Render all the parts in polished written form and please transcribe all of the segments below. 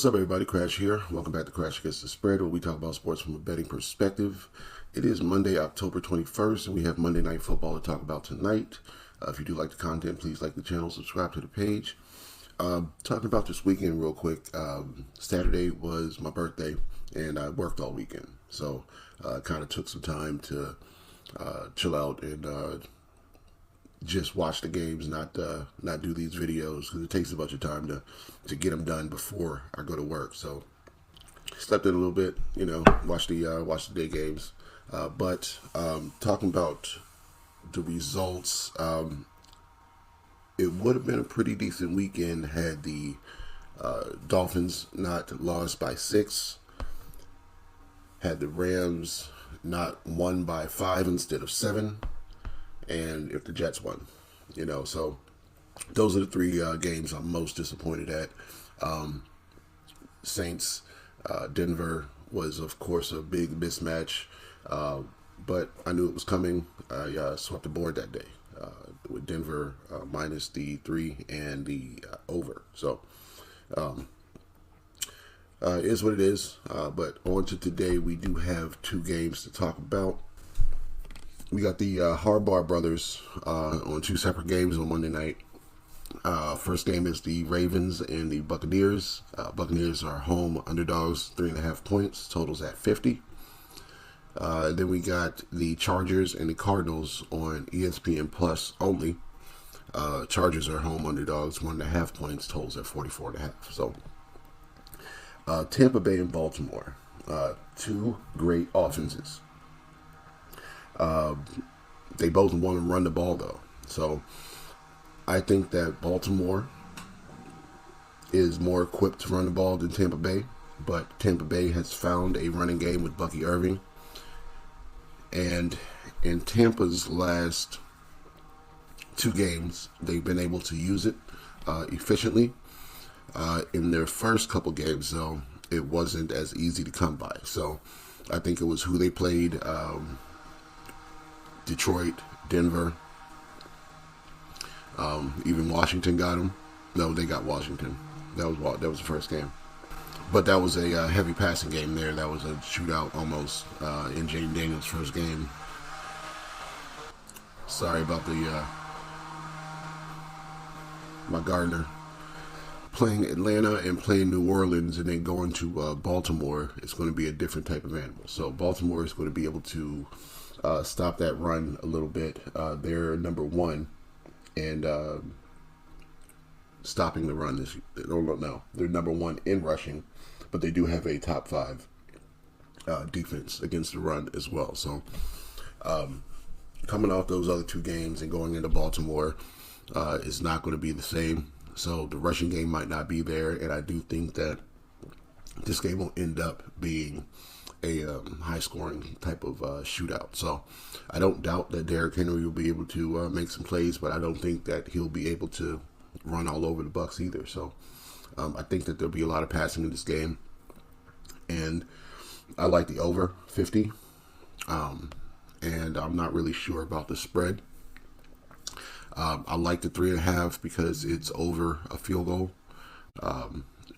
What's up, everybody? Crash here. Welcome back to Crash Against the Spread, where we talk about sports from a betting perspective. It is Monday, October 21st, and we have Monday Night Football to talk about tonight. If you do like the content, please like the channel, subscribe to the page. Talking about this weekend real quick. Saturday was my birthday, and I worked all weekend. So I kind of took some time to chill out and just watch the games, not do these videos, because it takes a bunch of time to get them done before I go to work. So slept in a little bit, watch the day games. But talking about the results, it would have been a pretty decent weekend had the Dolphins not lost by 6, had the Rams not won by 5 instead of 7, and if the Jets won, so those are the three games I'm most disappointed at. Saints, Denver was, of course, a big mismatch, but I knew it was coming. I swept the board that day with Denver minus the 3 and the over. So it is what it is. But on to today, we do have 2 games to talk about. We got the Harbaugh brothers on 2 separate games on Monday night. First game is the Ravens and the Buccaneers. Buccaneers are home underdogs, 3.5 points. Totals at 50. Then we got the Chargers and the Cardinals on ESPN Plus only. Chargers are home underdogs, 1.5 points. Totals at 44.5. So Tampa Bay and Baltimore, 2 great offenses. They both want to run the ball, though. So I think that Baltimore is more equipped to run the ball than Tampa Bay. But Tampa Bay has found a running game with Bucky Irving. And in Tampa's last 2 games, they've been able to use it efficiently. In their first couple games, though, it wasn't as easy to come by. So I think it was who they played. Detroit, Denver, even Washington got them. No, they got Washington. That was the first game. But that was a heavy passing game there. That was a shootout almost in Jaden Daniels' first game. Sorry about my gardener. Playing Atlanta and playing New Orleans and then going to Baltimore, it's going to be a different type of animal. So Baltimore is going to be able to stop that run a little bit. They're number 1 and stopping the run this. No, they're number 1 in rushing, but they do have a top 5 defense against the run as well. So coming off those other 2 games and going into Baltimore is not going to be the same. So the rushing game might not be there, and I do think that this game will end up being a high-scoring type of shootout. So I don't doubt that Derrick Henry will be able to make some plays, but I don't think that he'll be able to run all over the Bucs either. So I think that there'll be a lot of passing in this game, and I like the over 50, and I'm not really sure about the spread. I like the 3.5 because it's over a field goal.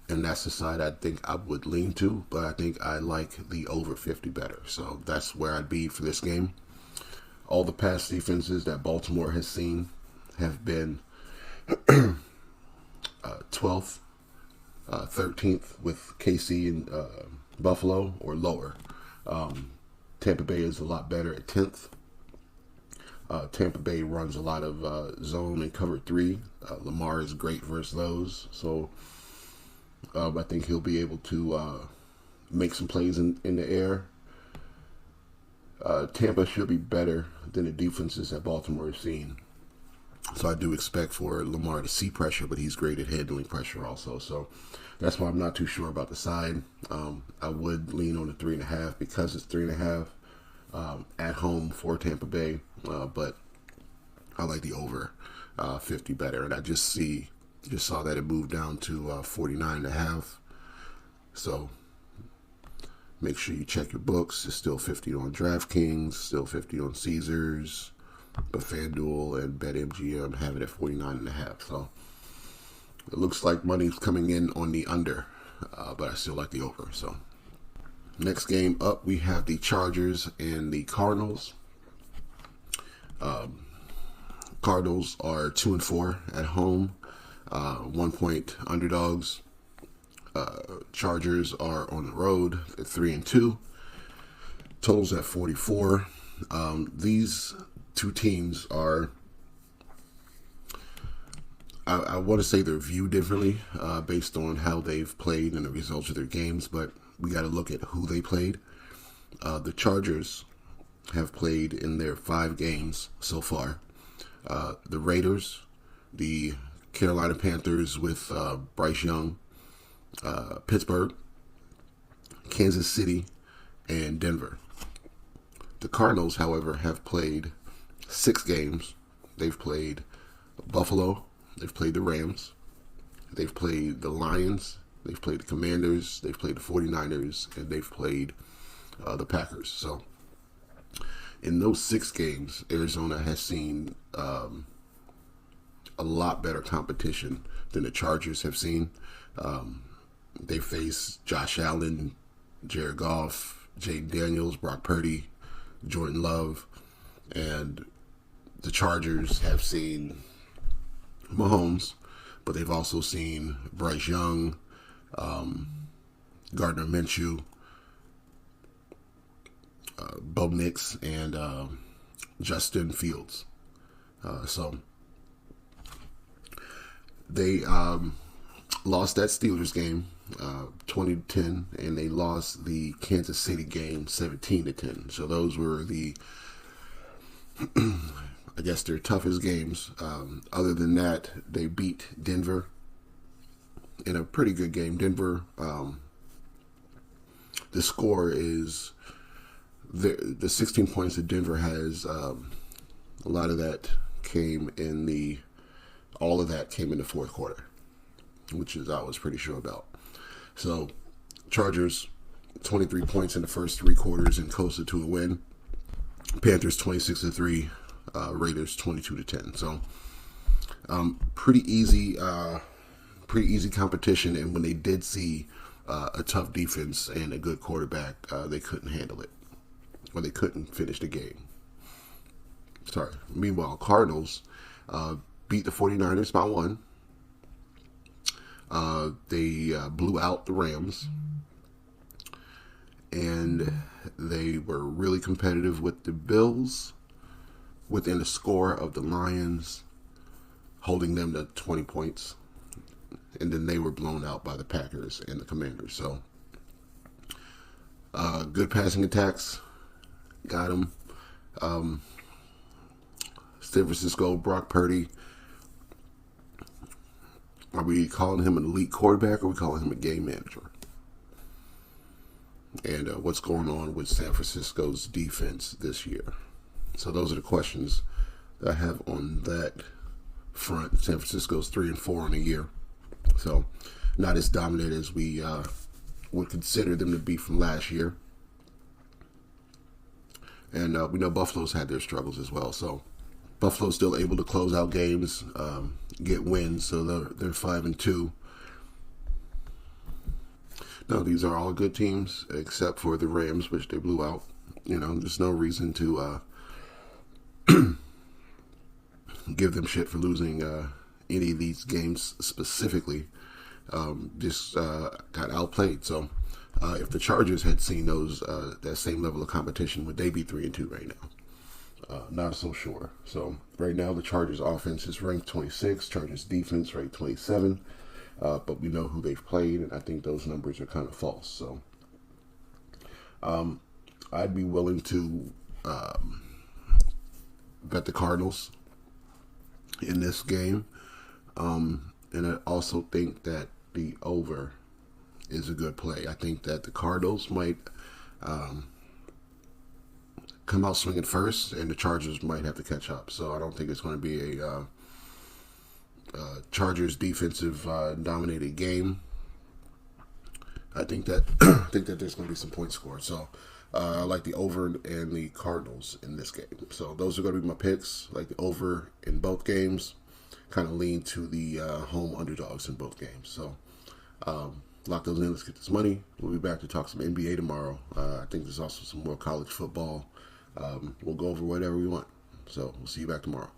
And that's the side I think I would lean to, but I think I like the over 50 better. So that's where I'd be for this game. All the past defenses that Baltimore has seen have been 12th, 13th with KC and Buffalo or lower. Tampa Bay is a lot better at 10th. Tampa Bay runs a lot of zone and cover 3. Lamar is great versus those. So I think he'll be able to make some plays in the air. Tampa should be better than the defenses that Baltimore has seen. So I do expect for Lamar to see pressure, but he's great at handling pressure also. So that's why I'm not too sure about the side. I would lean on the 3.5 because it's 3.5 at home for Tampa Bay. But I like the over 50 better. And I just saw that it moved down to 49.5. So make sure you check your books. It's still 50 on DraftKings, still 50 on Caesars, but FanDuel and BetMGM have it at 49.5. So it looks like money's coming in on the under but I still like the over. So next game up, we have the Chargers and the Cardinals. Cardinals are 2-4 at home, 1-point underdogs. Chargers are on the road at 3-2. Totals at 44. These two teams are, I want to say they're viewed differently based on how they've played and the results of their games, but we got to look at who they played. The Chargers have played in their 5 games so far. The Raiders, the Carolina Panthers with Bryce Young, Pittsburgh, Kansas City, and Denver. The Cardinals, however, have played 6 games. They've played Buffalo, they've played the Rams, they've played the Lions, they've played the Commanders, they've played the 49ers, and they've played the Packers. So in those 6 games, Arizona has seen a lot better competition than the Chargers have seen. They face Josh Allen, Jared Goff, Jaden Daniels, Brock Purdy, Jordan Love, and the Chargers have seen Mahomes, but they've also seen Bryce Young, Gardner Minshew, Bo Nix, and Justin Fields. So they lost that Steelers game 20-10, and they lost the Kansas City game 17-10. So those were the, I guess, their toughest games. Other than that, they beat Denver in a pretty good game. Denver, the score is the 16 points that Denver has. A lot of that came in all of that came in the fourth quarter, which is I was pretty sure about. So Chargers 23 points in the first 3 quarters and coasted to a win. Panthers 26-3, Raiders 22-10. So pretty easy competition. And when they did see a tough defense and a good quarterback, they couldn't handle it, or they couldn't finish the game. Sorry. Meanwhile, Cardinals beat the 49ers by 1. They blew out the Rams, and they were really competitive with the Bills within a score of the Lions, holding them to 20 points, and then they were blown out by the Packers and the Commanders. So good passing attacks, got them. San Francisco, Brock Purdy. Are we calling him an elite quarterback, or are we calling him a game manager? And what's going on with San Francisco's defense this year? So those are the questions that I have on that front. San Francisco's 3-4 in a year, so not as dominant as we would consider them to be from last year. And we know Buffalo's had their struggles as well. So Buffalo's still able to close out games, get wins, so they're 5-2. No, these are all good teams except for the Rams, which they blew out. You know, there's no reason to give them shit for losing any of these games specifically. Just got outplayed. So if the Chargers had seen that same level of competition, would they be 3-2 right now? Not so sure. So right now the Chargers offense is ranked 26, Chargers defense ranked 27, but we know who they've played, and I think those numbers are kind of false. So I'd be willing to bet the Cardinals in this game, and I also think that the over is a good play. I think that the Cardinals might come out swinging first, and the Chargers might have to catch up. So I don't think it's going to be a Chargers defensive dominated game. I think that there's going to be some points scored. So I like the over and the Cardinals in this game. So those are going to be my picks. Like the over in both games. Kind of lean to the home underdogs in both games. So lock those in. Let's get this money. We'll be back to talk some NBA tomorrow. I think there's also some more college football. We'll go over whatever we want. So we'll see you back tomorrow.